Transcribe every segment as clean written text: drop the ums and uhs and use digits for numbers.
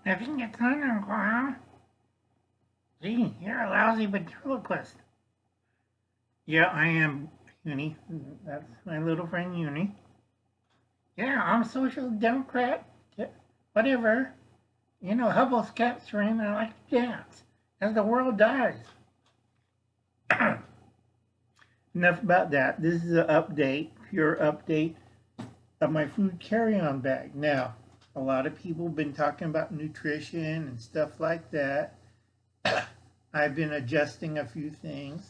Nothing gets done, Uncle Hal. Gee, you're a lousy ventriloquist. Yeah, I am, Uni. That's my little friend Uni. Yeah, I'm a social democrat. Yeah, whatever. You know, Hubble's capturing, I like to dance as the world dies. Enough about that. This is an update, pure update of my food carry-on bag. Now, a lot of people have been talking about nutrition and stuff like that. I've been adjusting a few things.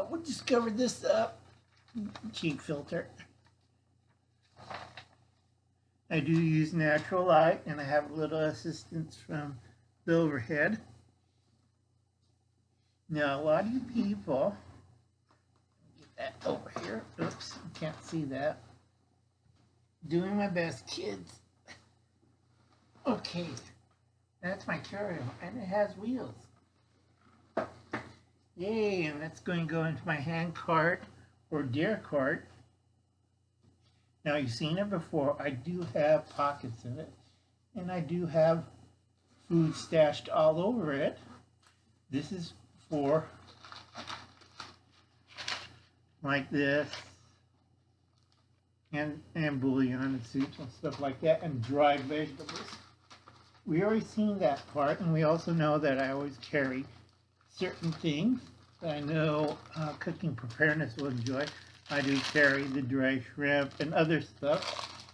We'll just cover this up. Cheek filter. I do use natural light, and I have a little assistance from the overhead. Now, a lot of you people, get that over here. Oops, you can't see that. Doing my best, kids. Okay, that's my carry-on, and it has wheels. Yay, and that's going to go into my hand cart or deer cart. Now, you've seen it before. I do have pockets in it, and I do have food stashed all over it. This is for like this, and bouillon and soups and stuff like that, and dried vegetables. We already seen that part, and we also know that I always carry certain things that I know cooking preparedness will enjoy. I do carry the dry shrimp and other stuff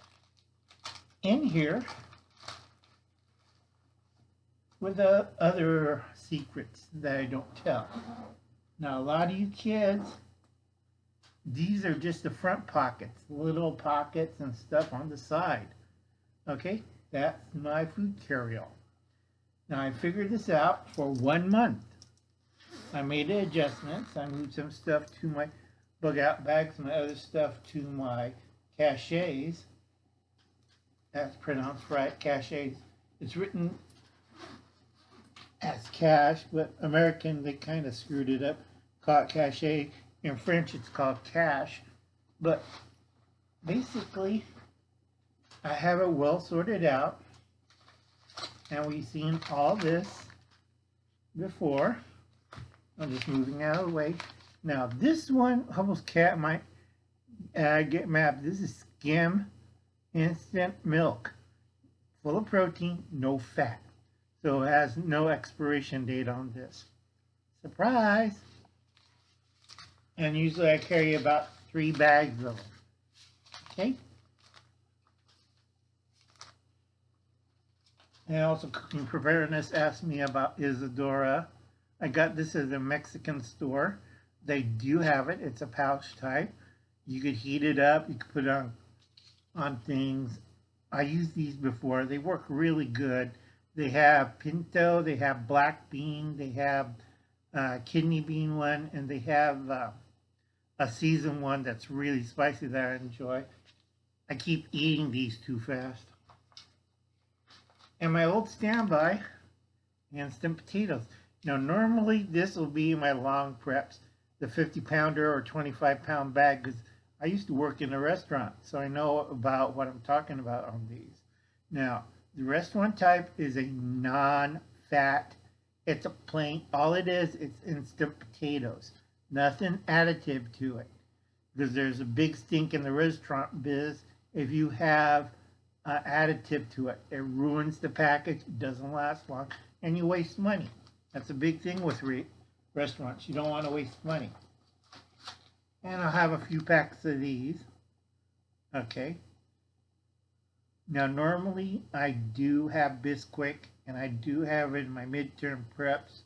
in here with the other secrets that I don't tell. Now, a lot of you kids, these are just the front pockets, little pockets and stuff on the side. Okay, that's my food carry-on. Now, I figured this out for 1 month. I made adjustments. I moved some stuff to my bug out bags and my other stuff to my caches. That's pronounced right, caches. It's written as cache, but American, they kind of screwed it up. Call it cache. In French, it's called cache. But basically, I have it well sorted out. And we've seen all this before. I'm just moving out of the way. Now, this one, Hubble's cat might get mad. This is skim instant milk. Full of protein, no fat. So it has no expiration date on this. Surprise! And usually I carry about 3 bags of them. Okay? And also Cooking Preparedness asked me about Isadora. I got this at a Mexican store. They do have it. It's a pouch type. You could heat it up. You could put it on things. I used these before. They work really good. They have pinto. They have black bean. They have kidney bean one. And they have a seasoned one that's really spicy that I enjoy. I keep eating these too fast. And my old standby, instant potatoes. Now, normally this will be my long preps, the 50-pounder or 25-pound bag, because I used to work in a restaurant, so I know about what I'm talking about on these. Now, the restaurant type is a non-fat. It's a plain, all it is, it's instant potatoes. Nothing additive to it. Because there's a big stink in the restaurant biz if you have additive to it. It ruins the package, it doesn't last long, and you waste money. That's a big thing with restaurants. You don't want to waste money. And I'll have a few packs of these. Okay. Now, normally I do have Bisquick, and I do have it in my midterm preps.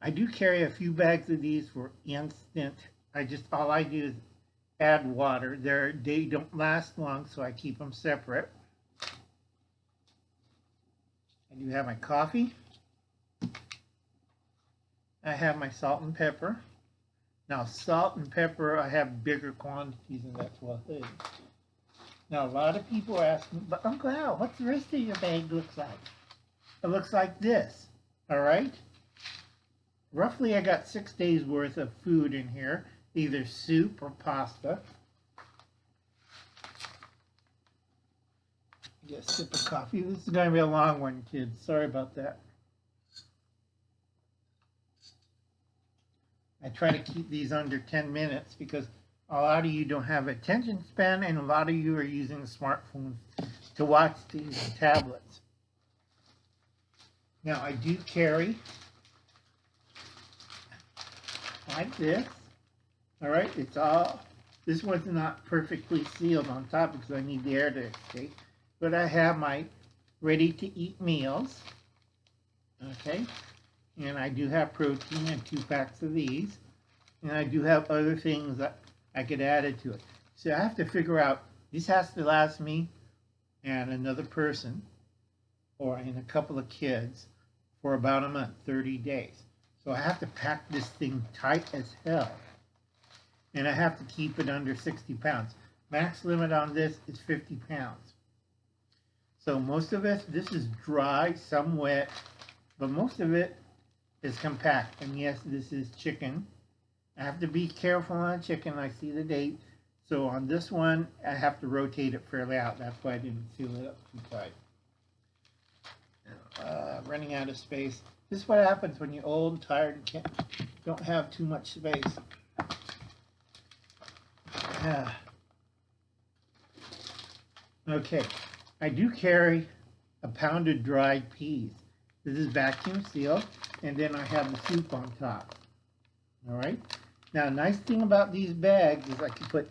I do carry a few bags of these for instant. All I do is add water. They don't last long, so I keep them separate. I do have my coffee. I have my salt and pepper. Now, salt and pepper, I have bigger quantities, and that's what it is. Now, a lot of people ask me, but Uncle Al, what's the rest of your bag looks like? It looks like this, all right? Roughly, I got 6 days worth of food in here, either soup or pasta. Get a sip of coffee. This is going to be a long one, kids. Sorry about that. I try to keep these under 10 minutes because a lot of you don't have attention span and a lot of you are using smartphones to watch these tablets. Now I do carry like this. All right, it's all, this one's not perfectly sealed on top because I need the air to escape. But I have my ready-to-eat meals, okay? And I do have protein and 2 packs of these. And I do have other things that I could add it to it. So I have to figure out, this has to last me and another person, or in a couple of kids, for about a month, 30 days. So I have to pack this thing tight as hell. And I have to keep it under 60 pounds. Max limit on this is 50 pounds. So most of it, this is dry, some wet, but most of it is compact. And yes, this is chicken. I have to be careful on chicken. I see the date. So on this one, I have to rotate it fairly out. That's why I didn't seal it up too tight. Running out of space. This is what happens when you're old and tired and don't have too much space. Okay, I do carry a pound of dried peas. This is vacuum sealed, and then I have the soup on top. All right. Now, a nice thing about these bags is I can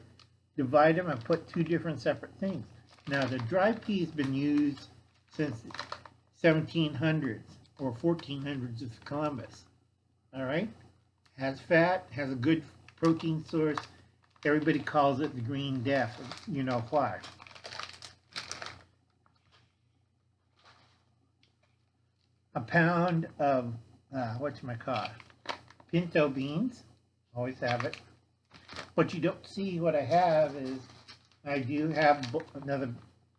divide them and put 2 different separate things. Now, the dried peas been used since 1700s or 1400s of Columbus. All right. Has fat, has a good protein source. Everybody calls it the green death. You know why. A pound of, whatchamacallit, pinto beans. Always have it. What you don't see what I have is I do have another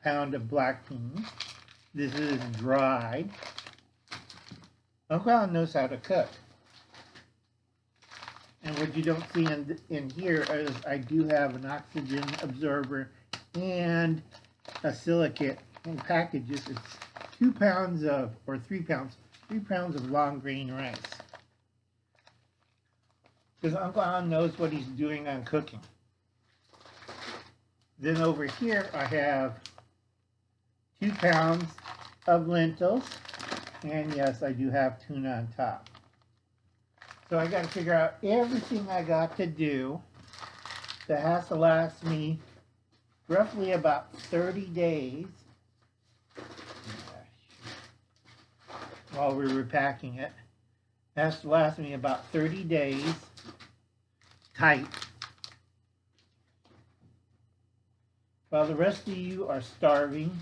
pound of black beans. This is dried. Uncle Alan knows how to cook. And what you don't see in here is I do have an oxygen absorber and a silicate in packages. It's 2 pounds of, or 3 pounds of long grain rice. Because Uncle Alan knows what he's doing on cooking. Then over here I have 2 pounds of lentils. And yes, I do have tuna on top. So I got to figure out everything I got to do that has to last me roughly about 30 days while we're repacking it. It has to last me about 30 days tight. While the rest of you are starving,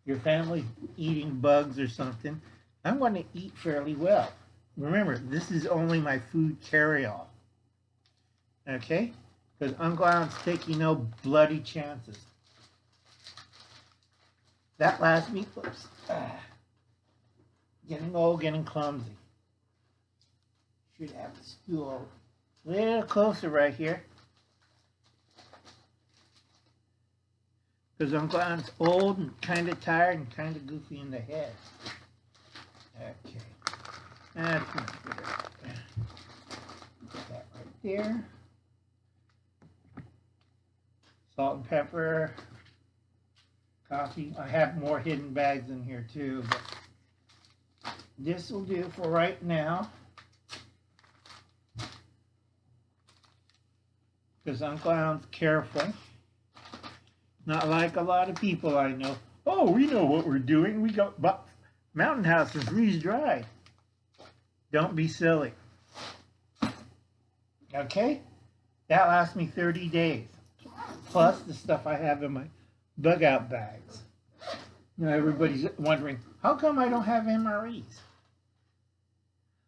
your family's eating bugs or something, I'm going to eat fairly well. Remember, this is only my food carry-all. Okay? Because Uncle Alan's taking no bloody chances. That lasts me, oops, getting old, getting clumsy. Should have the stool a little closer right here. Because Uncle Alan's old and kind of tired and kind of goofy in the head. Okay. That's much better. Put that right there. Salt and pepper. Coffee. I have more hidden bags in here too, but this will do for right now. Because Uncle Alan's careful. Not like a lot of people I know. Oh, we know what we're doing. We got mountain houses freeze-dried. Don't be silly. Okay? That lasts me 30 days. Plus the stuff I have in my bug-out bags. Now everybody's wondering, how come I don't have MREs?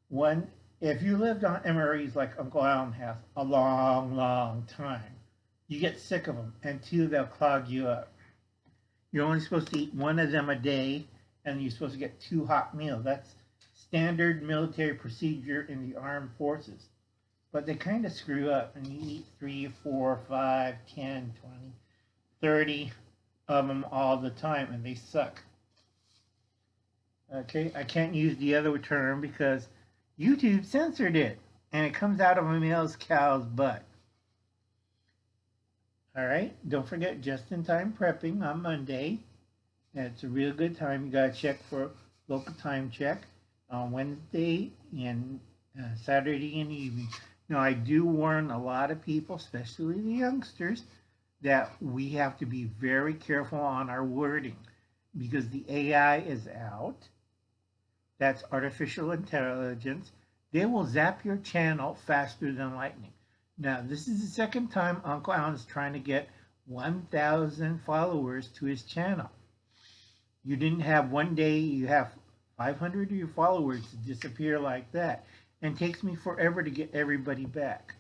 One, if you lived on MREs like Uncle Alan has a long, long time, you get sick of them, and 2, they'll clog you up. You're only supposed to eat 1 of them a day, and you're supposed to get 2 hot meals. That's standard military procedure in the armed forces. But they kind of screw up, and you eat 3, 4, 5, 10, 20, 30. of them all the time, and they suck. Okay, I can't use the other term because YouTube censored it, and it comes out of a male cow's butt. All right, don't forget just-in-time prepping on Monday. It's a real good time. You gotta check for local time check on Wednesday and Saturday and evening. Now, I do warn a lot of people, especially the youngsters, that we have to be very careful on our wording because the AI is out. That's artificial intelligence. They will zap your channel faster than lightning. Now, this is the second time Uncle Alan is trying to get 1,000 followers to his channel. You didn't have one day, you have 500 of your followers to disappear like that. And it takes me forever to get everybody back.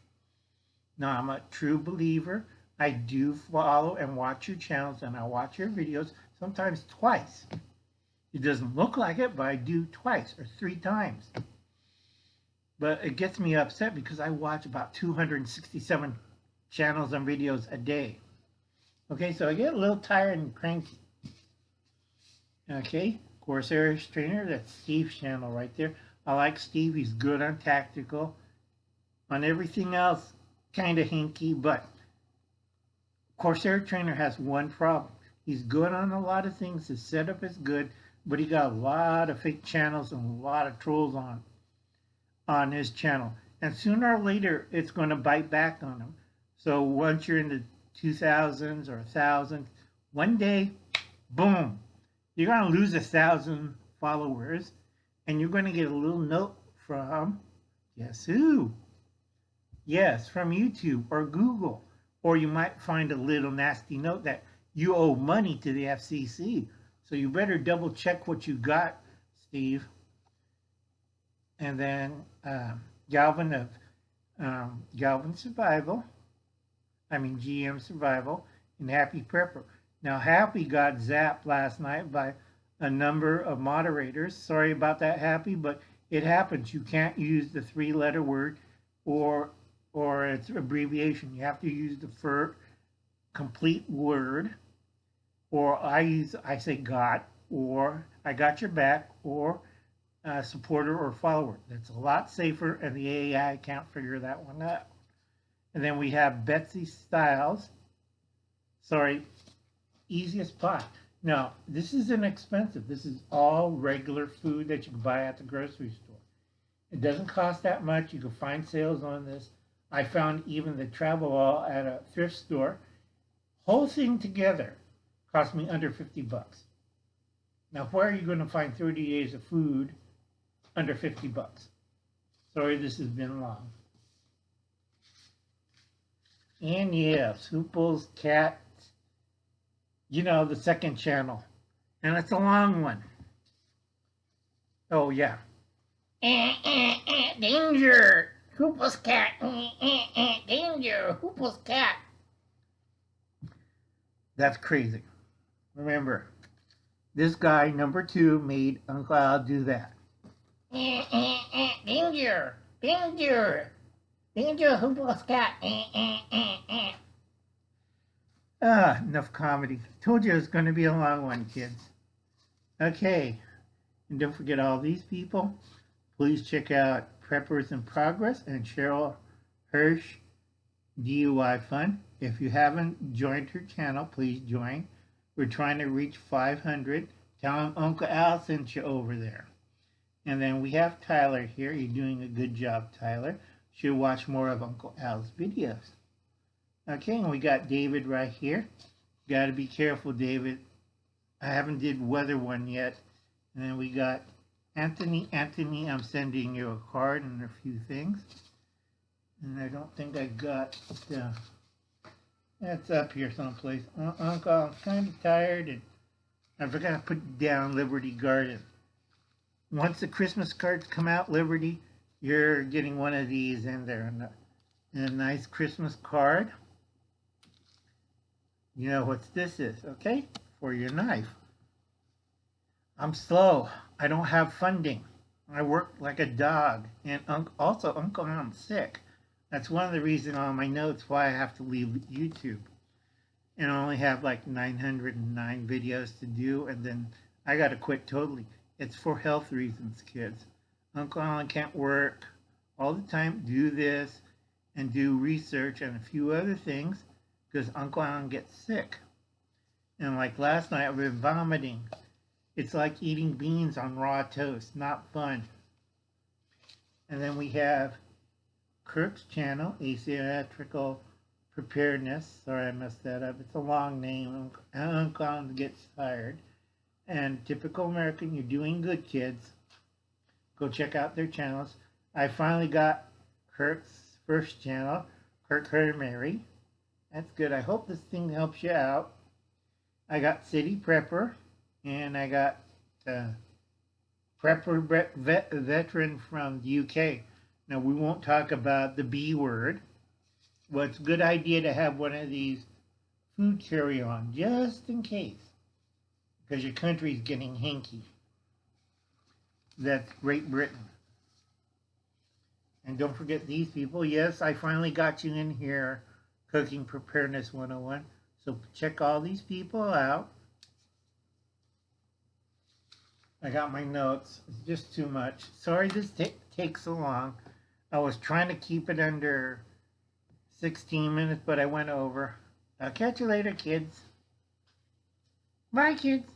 Now, I'm a true believer. I do follow and watch your channels, and I watch your videos sometimes twice. It doesn't look like it, but I do twice or 3 times. But it gets me upset because I watch about 267 channels and videos a day. Okay, so I get a little tired and cranky. Okay, Corsair's Trainer, that's Steve's channel right there. I like Steve, he's good on tactical. On everything else, kind of hinky, but Corsair Trainer has one problem. He's good on a lot of things, his setup is good, but he got a lot of fake channels and a lot of trolls on his channel. And sooner or later, it's going to bite back on him. So once you're in the 2000s or 1000s, one day, boom, you're going to lose 1,000 followers, and you're going to get a little note from, guess who? Yes, from YouTube or Google. Or you might find a little nasty note that you owe money to the FCC. So you better double check what you got, Steve. And then Galvin of Galvin Survival, GM Survival, and Happy Prepper. Now, Happy got zapped last night by a number of moderators. Sorry about that, Happy, but it happens. You can't use the 3-letter word or its abbreviation. You have to use the complete word. Or I say got, or I got your back, or supporter or follower. That's a lot safer, and the AI can't figure that one out. And then we have Betsy Styles. Sorry, Easiest Pie. Now, this is inexpensive. This is all regular food that you can buy at the grocery store. It doesn't cost that much. You can find sales on this. I found even the Travelall at a thrift store. Whole thing together cost me under 50 bucks. Now, where are you going to find 30 days of food under 50 bucks? Sorry, this has been long. And yes, Hoople's Cat, the second channel. And it's a long one. Oh, yeah. Danger! Hoople's Cat! Danger! Hoople's Cat! That's crazy. Remember, this guy, number 2, made Uncle Al do that. Danger! Danger! Danger, Hoople's Cat! Enough comedy. Told you it was going to be a long one, kids. Okay. And don't forget all these people. Please check out Preppers in Progress and Cheryl Hirsch DUI Fun. If you haven't joined her channel, please join. We're trying to reach 500. Tell him Uncle Al sent you over there. And then we have Tyler here. You're doing a good job, Tyler. Should watch more of Uncle Al's videos. Okay, and we got David right here. Got to be careful, David. I haven't did weather one yet. And then we got Anthony. Anthony, I'm sending you a card and a few things. And I don't think I got that's up here someplace. Uncle, I'm kind of tired, and I forgot to put down Liberty Garden. Once the Christmas cards come out, Liberty, you're getting one of these in there. And a nice Christmas card. You know what this is, okay? For your knife. I'm slow. I don't have funding. I work like a dog. And also, Uncle, I'm sick. That's one of the reasons on my notes why I have to leave YouTube. and I only have like 909 videos to do, and then I gotta quit totally. It's for health reasons, kids. Uncle Alan can't work all the time, do this, and do research and a few other things because Uncle Alan gets sick. And like last night, I've been vomiting. It's like eating beans on raw toast, not fun. And then we have Kirk's channel, Asymmetrical Preparedness. Sorry, I messed that up. It's a long name. Uncle Alan gets tired. And Typical American, you're doing good, kids. Go check out their channels. I finally got Kirk's first channel, Kirk Her Mary. That's good. I hope this thing helps you out. I got City Prepper, and I got Prepper Veteran from the UK. Now, we won't talk about the B word. Well, it's a good idea to have one of these food carry-on, just in case, because your country's getting hinky. That's Great Britain. And don't forget these people. Yes, I finally got you in here, Cooking Preparedness 101. So check all these people out. I got my notes. It's just too much. Sorry this takes so long. I was trying to keep it under 16 minutes, but I went over. I'll catch you later, kids. Bye, kids.